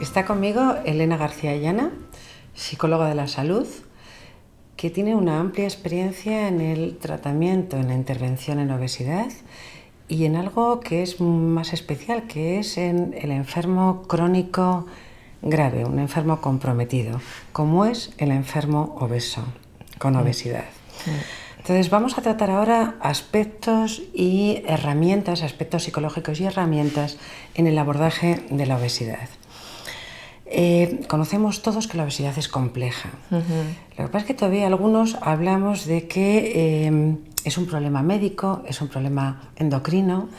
Está conmigo Elena García Llana, psicóloga de la salud, que tiene una amplia experiencia en el tratamiento, en la intervención en obesidad y en algo que es más especial, que es en el enfermo crónico grave, un enfermo comprometido, como es el enfermo obeso, con obesidad. Entonces vamos a tratar ahora aspectos y herramientas, aspectos psicológicos y herramientas en el abordaje de la obesidad. Conocemos todos que la obesidad es compleja. Lo que pasa es que todavía algunos hablamos de que es un problema médico, es un problema endocrino,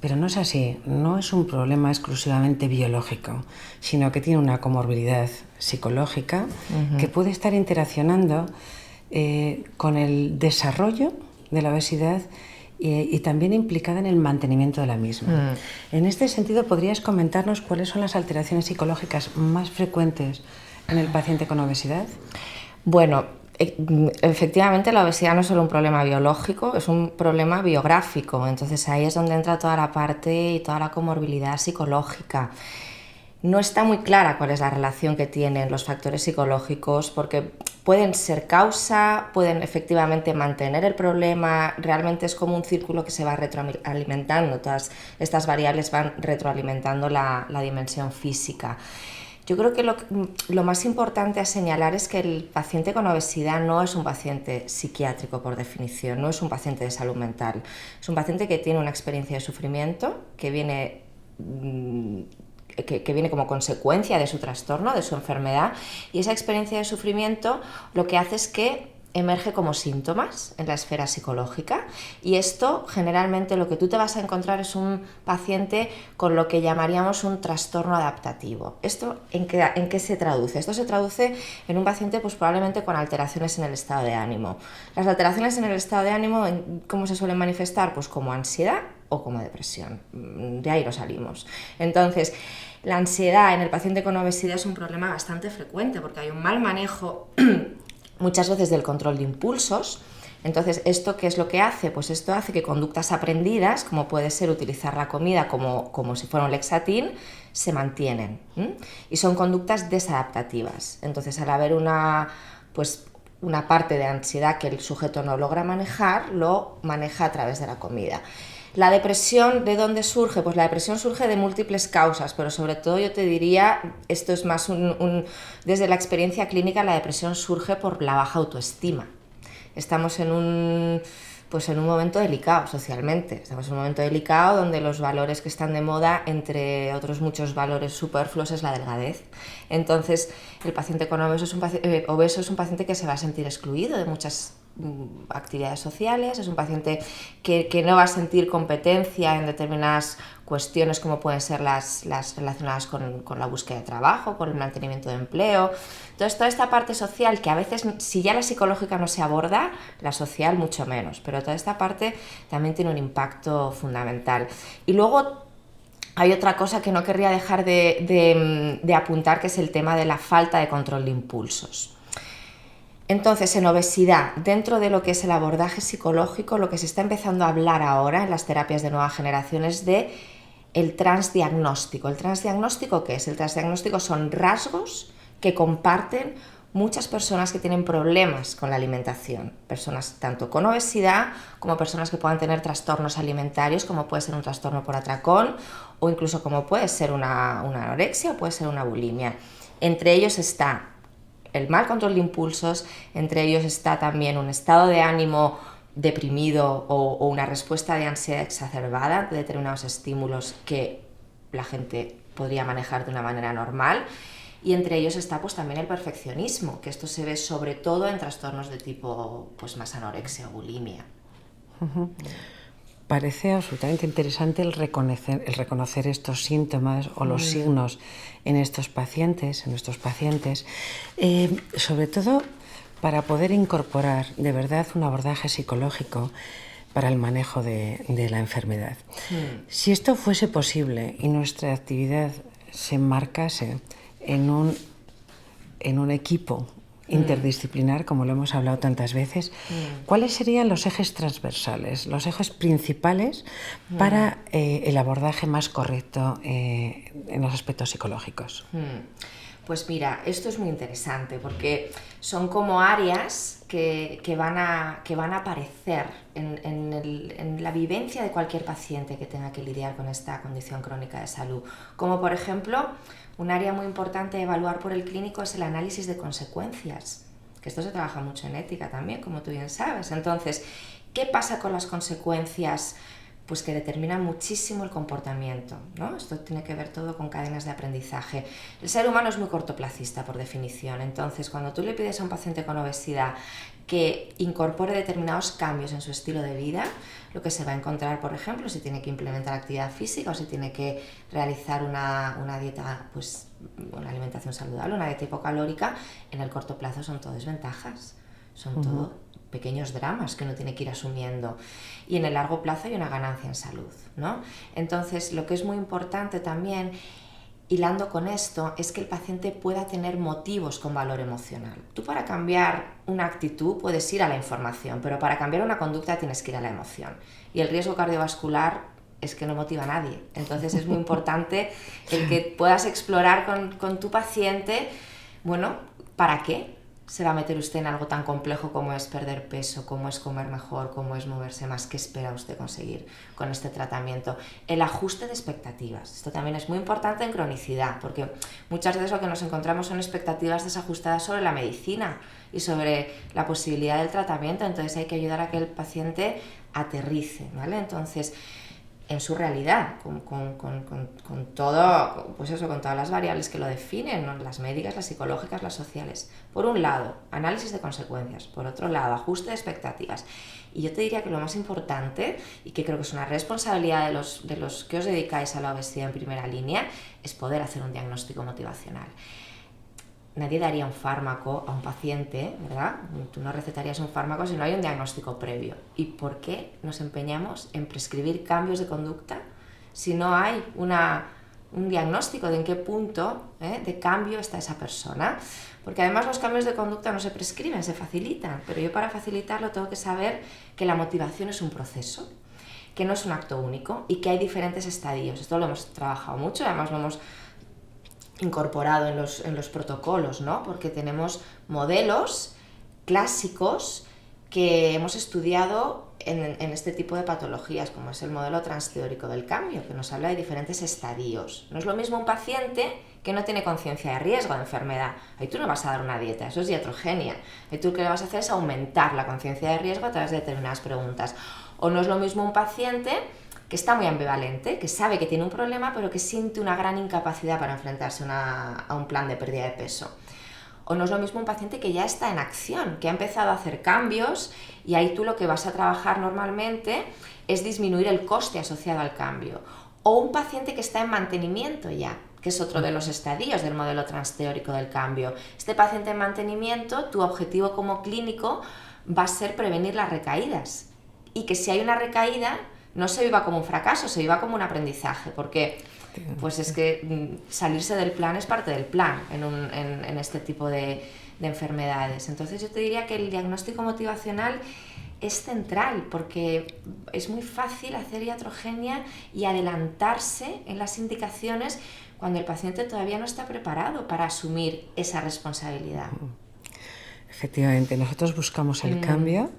pero no es así, no es un problema exclusivamente biológico, sino que tiene una comorbilidad psicológica que puede estar interaccionando con el desarrollo de la obesidad y también implicada en el mantenimiento de la misma. En este sentido, ¿podrías comentarnos cuáles son las alteraciones psicológicas más frecuentes en el paciente con obesidad? Bueno, efectivamente la obesidad no es solo un problema biológico, es un problema biográfico, entonces ahí es donde entra toda la parte y toda la comorbilidad psicológica. No está muy clara cuál es la relación que tienen los factores psicológicos porque pueden ser causa, pueden efectivamente mantener el problema, realmente es como un círculo que se va retroalimentando, todas estas variables van retroalimentando la dimensión física. Yo creo que lo más importante a señalar es que el paciente con obesidad no es un paciente psiquiátrico por definición, no es un paciente de salud mental, es un paciente que tiene una experiencia de sufrimiento que viene como consecuencia de su trastorno, de su enfermedad, y esa experiencia de sufrimiento lo que hace es que emerge como síntomas en la esfera psicológica, y esto generalmente lo que tú te vas a encontrar es un paciente con lo que llamaríamos un trastorno adaptativo. ¿Esto en qué se traduce? Esto se traduce en un paciente pues probablemente con alteraciones en el estado de ánimo. Las alteraciones en el estado de ánimo, ¿cómo se suelen manifestar? Pues como ansiedad o como depresión. De ahí lo salimos. Entonces, la ansiedad en el paciente con obesidad es un problema bastante frecuente porque hay un mal manejo muchas veces del control de impulsos. Entonces, ¿esto qué es lo que hace? Pues esto hace que conductas aprendidas, como puede ser utilizar la comida como si fuera un Lexatin, se mantienen. Y son conductas desadaptativas. Entonces, al haber una parte de ansiedad que el sujeto no logra manejar, lo maneja a través de la comida. La depresión, ¿de dónde surge? Pues la depresión surge de múltiples causas, pero sobre todo yo te diría, esto es más desde la experiencia clínica, la depresión surge por la baja autoestima. Estamos en un momento delicado socialmente, estamos en un momento delicado donde los valores que están de moda, entre otros muchos valores superfluos, es la delgadez. Entonces, el paciente con obeso es un paciente que se va a sentir excluido de muchas actividades sociales, es un paciente que no va a sentir competencia en determinadas cuestiones como pueden ser las relacionadas con la búsqueda de trabajo, con el mantenimiento de empleo. Entonces, toda esta parte social que a veces, si ya la psicológica no se aborda, la social mucho menos, pero toda esta parte también tiene un impacto fundamental. Y luego hay otra cosa que no querría dejar de apuntar, que es el tema de la falta de control de impulsos. Entonces, en obesidad, dentro de lo que es el abordaje psicológico, lo que se está empezando a hablar ahora en las terapias de nueva generación es de el transdiagnóstico. ¿El transdiagnóstico qué es? El transdiagnóstico son rasgos que comparten muchas personas que tienen problemas con la alimentación, personas tanto con obesidad como personas que puedan tener trastornos alimentarios, como puede ser un trastorno por atracón o incluso como puede ser una anorexia o puede ser una bulimia. Entre ellos está el mal control de impulsos, entre ellos está también un estado de ánimo deprimido o una respuesta de ansiedad exacerbada ante determinados estímulos que la gente podría manejar de una manera normal. Y entre ellos está pues también el perfeccionismo, que esto se ve sobre todo en trastornos de tipo pues más anorexia o bulimia. Parece absolutamente interesante el reconocer estos síntomas o los signos en estos pacientes, sobre todo para poder incorporar de verdad un abordaje psicológico para el manejo de la enfermedad. Si esto fuese posible y nuestra actividad se enmarcase en un equipo interdisciplinar, como lo hemos hablado tantas veces. ¿Cuáles serían los ejes transversales, los ejes principales para el abordaje más correcto en los aspectos psicológicos? Pues mira, esto es muy interesante porque son como áreas que van a aparecer en la vivencia de cualquier paciente que tenga que lidiar con esta condición crónica de salud. Como por ejemplo, un área muy importante de evaluar por el clínico es el análisis de consecuencias, que esto se trabaja mucho en ética también, como tú bien sabes. Entonces, ¿qué pasa con las consecuencias? Pues que determinan muchísimo el comportamiento, ¿no? Esto tiene que ver todo con cadenas de aprendizaje. El ser humano es muy cortoplacista por definición, entonces cuando tú le pides a un paciente con obesidad que incorpore determinados cambios en su estilo de vida, lo que se va a encontrar, por ejemplo, si tiene que implementar actividad física o si tiene que realizar una dieta, pues una alimentación saludable, una dieta hipocalórica, en el corto plazo son todo desventajas, son todo pequeños dramas que uno tiene que ir asumiendo, y en el largo plazo hay una ganancia en salud, ¿no? Entonces, lo que es muy importante también, hilando con esto, es que el paciente pueda tener motivos con valor emocional. Tú para cambiar una actitud puedes ir a la información, pero para cambiar una conducta tienes que ir a la emoción, y el riesgo cardiovascular es que no motiva a nadie. Entonces es muy importante el que puedas explorar con tu paciente, bueno, ¿para qué se va a meter usted en algo tan complejo como es perder peso, como es comer mejor, como es moverse más? ¿Qué espera usted conseguir con este tratamiento? El ajuste de expectativas. Esto también es muy importante en cronicidad, porque muchas veces lo que nos encontramos son expectativas desajustadas sobre la medicina y sobre la posibilidad del tratamiento. Entonces hay que ayudar a que el paciente aterrice, ¿vale? Entonces, en su realidad, con todo, pues eso, con todas las variables que lo definen, ¿no? Las médicas, las psicológicas, las sociales. Por un lado, análisis de consecuencias. Por otro lado, ajuste de expectativas. Y yo te diría que lo más importante, y que creo que es una responsabilidad de los que os dedicáis a la obesidad en primera línea, es poder hacer un diagnóstico motivacional. Nadie daría un fármaco a un paciente, ¿verdad? Tú no recetarías un fármaco si no hay un diagnóstico previo. ¿Y por qué nos empeñamos en prescribir cambios de conducta si no hay un diagnóstico de en qué punto de cambio está esa persona? Porque además los cambios de conducta no se prescriben, se facilitan, pero yo para facilitarlo tengo que saber que la motivación es un proceso, que no es un acto único y que hay diferentes estadios. Esto lo hemos trabajado mucho, además lo hemos incorporado en los protocolos, ¿no? Porque tenemos modelos clásicos que hemos estudiado en este tipo de patologías, como es el modelo transteórico del cambio, que nos habla de diferentes estadios. No es lo mismo un paciente que no tiene conciencia de riesgo de enfermedad. Ahí tú no vas a dar una dieta, eso es iatrogenia. Ahí tú lo que vas a hacer es aumentar la conciencia de riesgo a través de determinadas preguntas. O no es lo mismo un paciente que está muy ambivalente, que sabe que tiene un problema, pero que siente una gran incapacidad para enfrentarse a un plan de pérdida de peso. O no es lo mismo un paciente que ya está en acción, que ha empezado a hacer cambios, y ahí tú lo que vas a trabajar normalmente es disminuir el coste asociado al cambio. O un paciente que está en mantenimiento ya, que es otro de los estadios del modelo transteórico del cambio. Este paciente en mantenimiento, tu objetivo como clínico va a ser prevenir las recaídas, y que si hay una recaída no se viva como un fracaso, se viva como un aprendizaje, porque pues es que salirse del plan es parte del plan en este tipo de enfermedades. Entonces yo te diría que el diagnóstico motivacional es central, porque es muy fácil hacer iatrogenia y adelantarse en las indicaciones cuando el paciente todavía no está preparado para asumir esa responsabilidad. Efectivamente, nosotros buscamos el cambio,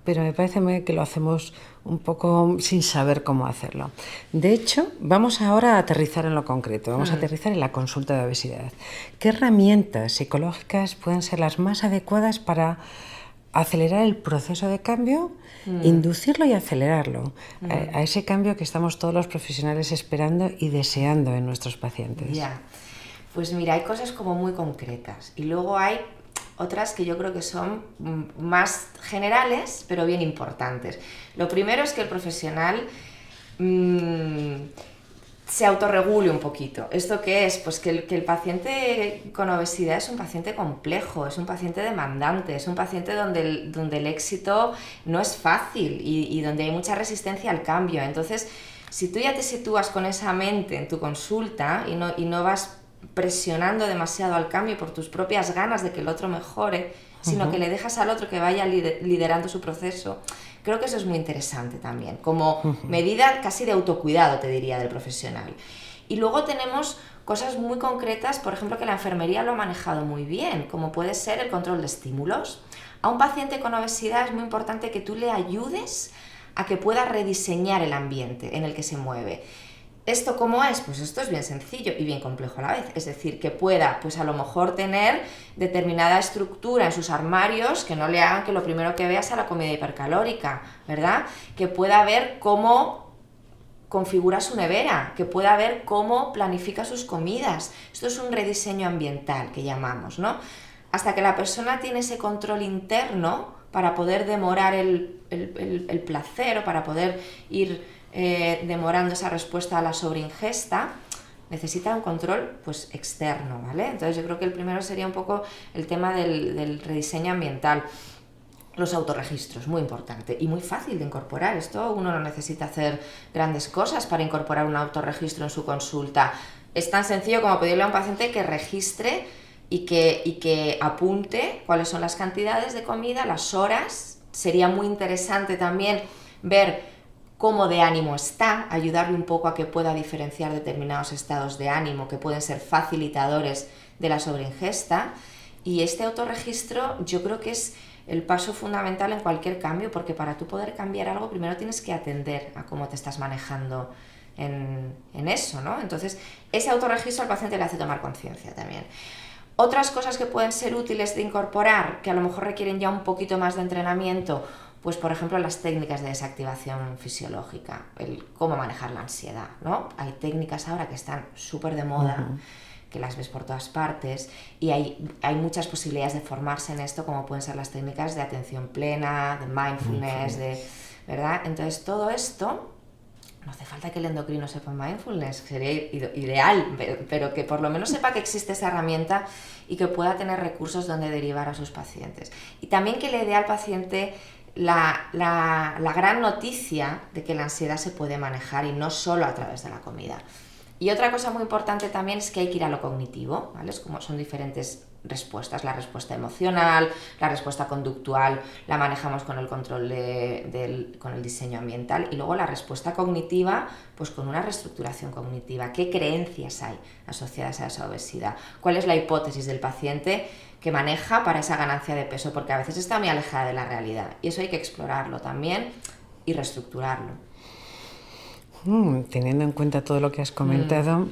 pero me parece que lo hacemos un poco sin saber cómo hacerlo. De hecho, vamos ahora a aterrizar en lo concreto, vamos a aterrizar en la consulta de obesidad. ¿Qué herramientas psicológicas pueden ser las más adecuadas para acelerar el proceso de cambio, inducirlo y acelerarlo, a ese cambio que estamos todos los profesionales esperando y deseando en nuestros pacientes? Ya, pues mira, hay cosas como muy concretas, y luego hay otras que yo creo que son más generales, pero bien importantes. Lo primero es que el profesional se autorregule un poquito. ¿Esto qué es? Pues que el paciente con obesidad es un paciente complejo, es un paciente demandante, es un paciente donde el éxito no es fácil y donde hay mucha resistencia al cambio. Entonces, si tú ya te sitúas con esa mente en tu consulta y no vas presionando demasiado al cambio por tus propias ganas de que el otro mejore, sino que le dejas al otro que vaya liderando su proceso. Creo que eso es muy interesante también, como medida casi de autocuidado, te diría, del profesional. Y luego tenemos cosas muy concretas, por ejemplo, que la enfermería lo ha manejado muy bien, como puede ser el control de estímulos. A un paciente con obesidad es muy importante que tú le ayudes a que pueda rediseñar el ambiente en el que se mueve. ¿Esto cómo es? Pues esto es bien sencillo y bien complejo a la vez. Es decir, que pueda, pues a lo mejor tener determinada estructura en sus armarios que no le hagan que lo primero que vea sea la comida hipercalórica, ¿verdad? Que pueda ver cómo configura su nevera, que pueda ver cómo planifica sus comidas. Esto es un rediseño ambiental que llamamos, ¿no? Hasta que la persona tiene ese control interno para poder demorar el placer o para poder ir demorando esa respuesta a la sobreingesta, necesita un control pues externo, ¿vale? Entonces yo creo que el primero sería un poco el tema del rediseño ambiental. Los autorregistros, muy importante y muy fácil de incorporar. Esto uno no necesita hacer grandes cosas para incorporar un autorregistro en su consulta. Es tan sencillo como pedirle a un paciente que registre y que apunte cuáles son las cantidades de comida, las horas. Sería muy interesante también ver cómo de ánimo está, ayudarle un poco a que pueda diferenciar determinados estados de ánimo que pueden ser facilitadores de la sobreingesta. Y este autorregistro yo creo que es el paso fundamental en cualquier cambio, porque para tú poder cambiar algo primero tienes que atender a cómo te estás manejando en eso, ¿no? Entonces ese autorregistro al paciente le hace tomar conciencia también. Otras cosas que pueden ser útiles de incorporar, que a lo mejor requieren ya un poquito más de entrenamiento, pues por ejemplo las técnicas de desactivación fisiológica, el cómo manejar la ansiedad, ¿no? Hay técnicas ahora que están súper de moda, que las ves por todas partes, y hay muchas posibilidades de formarse en esto, como pueden ser las técnicas de atención plena, de mindfulness, ¿verdad? Entonces todo esto, no hace falta que el endocrino sepa mindfulness, sería ideal, pero que por lo menos sepa que existe esa herramienta y que pueda tener recursos donde derivar a sus pacientes. Y también que le dé al paciente la gran noticia de que la ansiedad se puede manejar y no solo a través de la comida. Y otra cosa muy importante también es que hay que ir a lo cognitivo, ¿vale? Es como son diferentes respuestas, la respuesta emocional, la respuesta conductual, la manejamos con el control con el diseño ambiental, y luego la respuesta cognitiva, pues con una reestructuración cognitiva. ¿Qué creencias hay asociadas a esa obesidad? ¿Cuál es la hipótesis del paciente que maneja para esa ganancia de peso? Porque a veces está muy alejada de la realidad y eso hay que explorarlo también y reestructurarlo. Teniendo en cuenta todo lo que has comentado,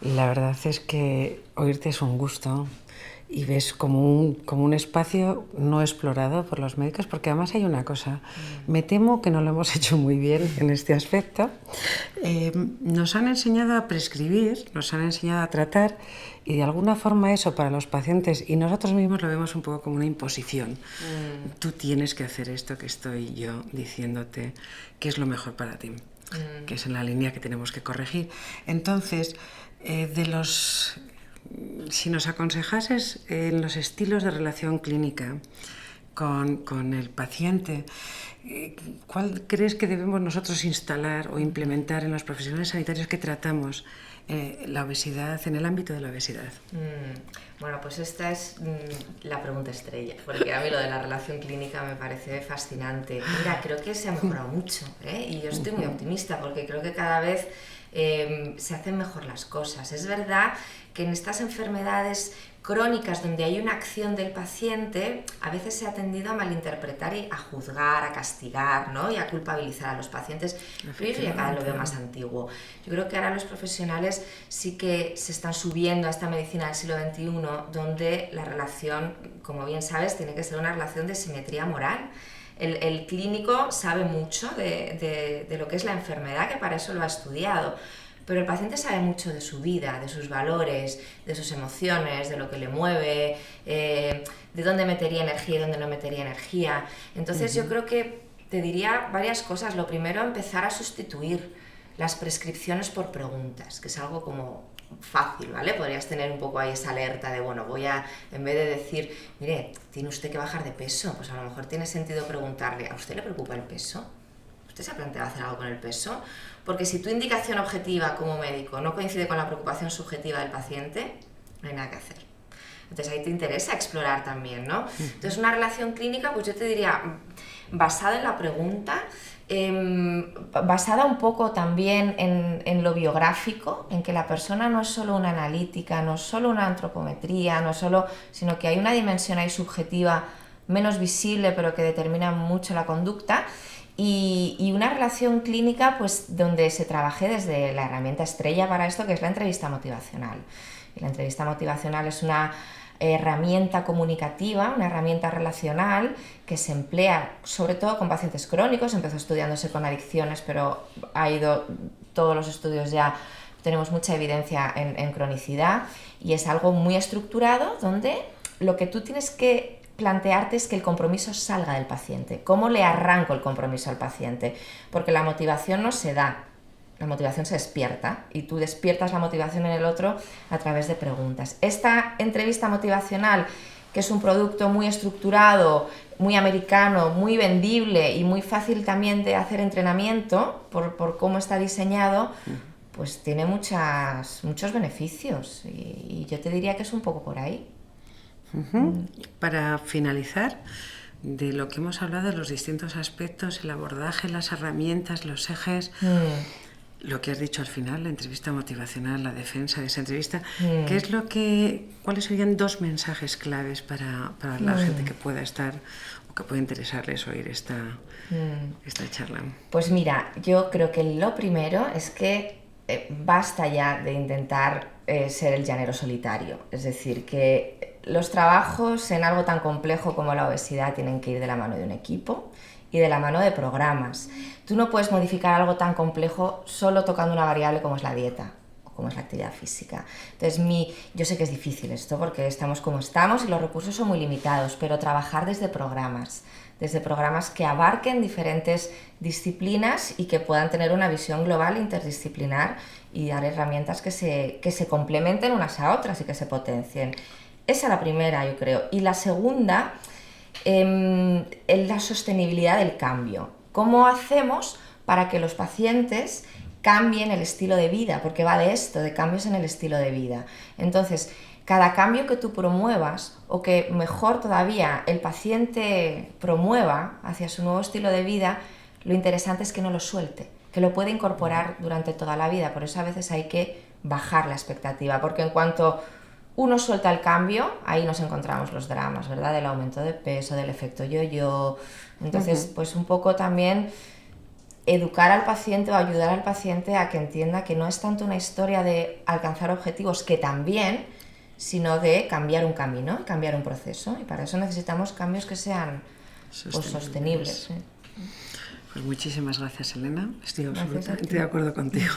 la verdad es que oírte es un gusto y ves como un espacio no explorado por los médicos, porque además hay una cosa, me temo que no lo hemos hecho muy bien en este aspecto. Nos han enseñado a prescribir, nos han enseñado a tratar, y de alguna forma eso para los pacientes y nosotros mismos lo vemos un poco como una imposición. Tú tienes que hacer esto que estoy yo diciéndote que es lo mejor para ti, que es en la línea que tenemos que corregir. Entonces, si nos aconsejases en los estilos de relación clínica con el paciente, ¿cuál crees que debemos nosotros instalar o implementar en los profesionales sanitarios que tratamos la obesidad, en el ámbito de la obesidad? Bueno, pues esta es la pregunta estrella, porque a mí lo de la relación clínica me parece fascinante. Mira, creo que se ha mejorado mucho, y yo estoy muy optimista porque creo que cada vez se hacen mejor las cosas. Es verdad que en estas enfermedades crónicas donde hay una acción del paciente, a veces se ha tendido a malinterpretar y a juzgar, a castigar, ¿no? Y a culpabilizar a los pacientes, pero yo ya cada vez lo veo más antiguo. Yo creo que ahora los profesionales sí que se están subiendo a esta medicina del siglo XXI, donde la relación, como bien sabes, tiene que ser una relación de simetría moral. El clínico sabe mucho de lo que es la enfermedad, que para eso lo ha estudiado, pero el paciente sabe mucho de su vida, de sus valores, de sus emociones, de lo que le mueve, de dónde metería energía y dónde no metería energía. Entonces yo creo que te diría varias cosas. Lo primero, empezar a sustituir las prescripciones por preguntas, que es algo como fácil, ¿vale? Podrías tener un poco ahí esa alerta de, bueno, en vez de decir, mire, tiene usted que bajar de peso, pues a lo mejor tiene sentido preguntarle, ¿a usted le preocupa el peso? ¿usted se ha planteado hacer algo con el peso? Porque si tu indicación objetiva como médico no coincide con la preocupación subjetiva del paciente, no hay nada que hacer. Entonces ahí te interesa explorar también, ¿no? Entonces una relación clínica, pues yo te diría, basada en la pregunta, basada un poco también en lo biográfico, en que la persona no es solo una analítica, no es solo una antropometría, no es solo, sino que hay una dimensión ahí subjetiva menos visible, pero que determina mucho la conducta. Y una relación clínica pues donde se trabaje desde la herramienta estrella para esto, que es la entrevista motivacional. Y la entrevista motivacional es una herramienta comunicativa, una herramienta relacional que se emplea sobre todo con pacientes crónicos. Empezó estudiándose con adicciones, pero ha ido todos los estudios ya, tenemos mucha evidencia en cronicidad, y es algo muy estructurado donde lo que tú tienes que plantearte es que el compromiso salga del paciente. ¿Cómo le arranco el compromiso al paciente? Porque la motivación no se da, la motivación se despierta, y tú despiertas la motivación en el otro a través de preguntas. Esta entrevista motivacional, que es un producto muy estructurado, muy americano, muy vendible y muy fácil también de hacer entrenamiento por cómo está diseñado, pues tiene muchos beneficios, y yo te diría que es un poco por ahí. Para finalizar, de lo que hemos hablado, de los distintos aspectos, el abordaje, las herramientas, los ejes, lo que has dicho al final, la entrevista motivacional, la defensa de esa entrevista, ¿cuáles serían 2 mensajes claves para la gente que pueda estar o que pueda interesarles oír esta charla? Pues mira, yo creo que lo primero es que basta ya de intentar ser el llanero solitario, es decir, que los trabajos en algo tan complejo como la obesidad tienen que ir de la mano de un equipo y de la mano de programas. Tú no puedes modificar algo tan complejo solo tocando una variable como es la dieta o como es la actividad física. Entonces, yo sé que es difícil esto porque estamos como estamos y los recursos son muy limitados, pero trabajar desde programas que abarquen diferentes disciplinas y que puedan tener una visión global interdisciplinar y dar herramientas que se complementen unas a otras y que se potencien. Esa es la primera, yo creo. Y la segunda, la sostenibilidad del cambio. ¿Cómo hacemos para que los pacientes cambien el estilo de vida? Porque va de esto, de cambios en el estilo de vida. Entonces, cada cambio que tú promuevas, o que mejor todavía el paciente promueva hacia su nuevo estilo de vida, lo interesante es que no lo suelte, que lo puede incorporar durante toda la vida. Por eso a veces hay que bajar la expectativa, porque en cuanto uno suelta el cambio, ahí nos encontramos los dramas, ¿verdad? Del aumento de peso, del efecto yo-yo. Entonces, pues un poco también educar al paciente o ayudar al paciente a que entienda que no es tanto una historia de alcanzar objetivos, que también, sino de cambiar un camino, cambiar un proceso. Y para eso necesitamos cambios que sean sostenibles. Pues muchísimas gracias, Elena. Estoy absolutamente de acuerdo contigo.